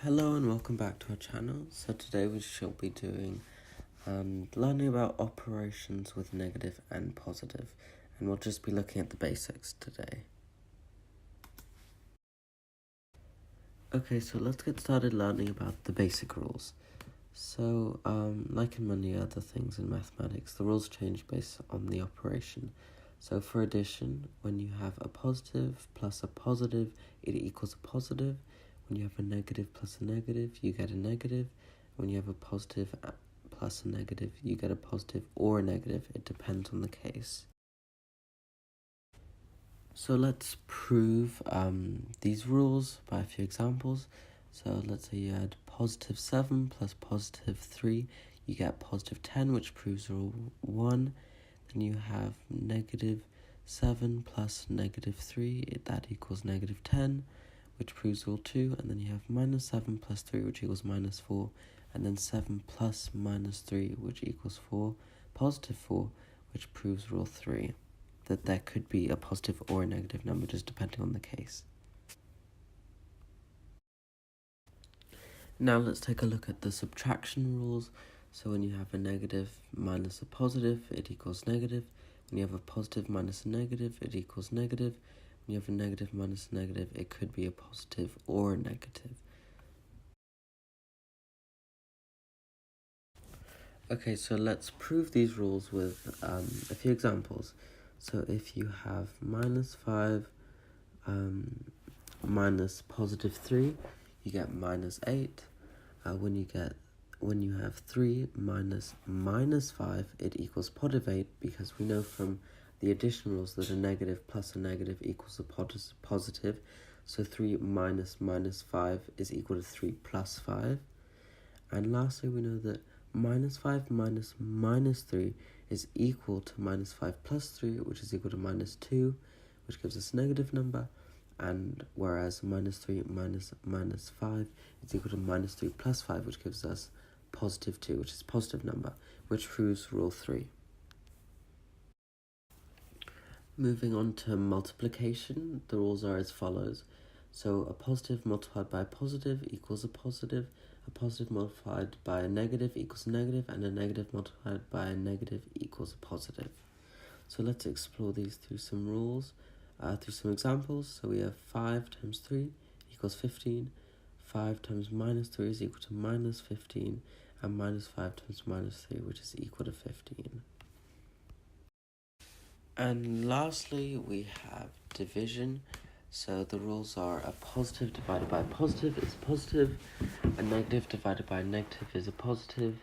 Hello and welcome back to our channel. So today we shall be doing learning about operations with negative and positive, and we'll just be looking at the basics today. Okay, so let's get started learning about the basic rules. So like in many other things in mathematics, the rules change based on the operation. So for addition, when you have a positive plus a positive, it equals a positive. When you have a negative plus a negative, you get a negative. When you have a positive plus a negative, you get a positive or a negative. It depends on the case. So let's prove these rules by a few examples. So let's say you had positive 7 plus positive 3, you get positive 10, which proves rule 1. Then you have negative 7 plus negative 3, that equals negative 10, which proves rule 2. And then you have minus 7 plus 3, which equals minus 4. And then 7 plus minus 3, which equals 4, positive 4, which proves rule 3. That there could be a positive or a negative number, just depending on the case. Now let's take a look at the subtraction rules. So when you have a negative minus a positive, it equals negative. When you have a positive minus a negative, it equals negative. When you have a negative minus a negative, it could be a positive or a negative. Okay, so let's prove these rules with a few examples. So if you have minus 5 minus positive 3, you get minus 8. When you have 3 minus 5, it equals positive 8, because we know from the addition rules that a negative plus a negative equals a positive. So 3 minus 5 is equal to 3 plus 5. And lastly, we know that minus 5 minus 3 is equal to minus 5 plus 3, which is equal to minus 2, which gives us a negative number. And whereas minus 3 minus 5 is equal to minus 3 plus 5, which gives us positive 2, which is a positive number, which proves rule 3. Moving on to multiplication, the rules are as follows. So a positive multiplied by a positive equals a positive multiplied by a negative equals a negative, and a negative multiplied by a negative equals a positive. So let's explore these through some rules, through some examples. So we have 5 times 3 equals 15, 5 times minus 3 is equal to minus 15, and minus 5 times minus 3, which is equal to 15. And lastly, we have division. So the rules are a positive divided by a positive is a positive, a negative divided by a negative is a positive,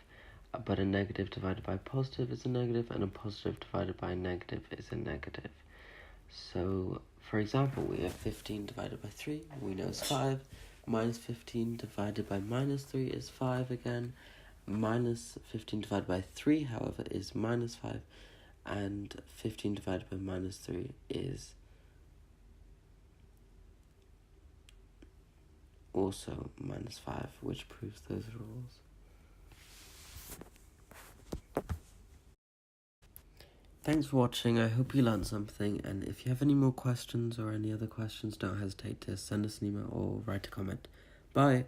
but a negative divided by a positive is a negative, and a positive divided by a negative is a negative. So, for example, we have 15 divided by 3, we know is 5, minus 15 divided by minus 3 is 5 again, minus 15 divided by 3, however, is minus 5, and 15 divided by minus 3 is also minus 5, which proves those rules. Thanks for watching, I hope you learned something, and if you have any more questions or any other questions, don't hesitate to send us an email or write a comment. Bye!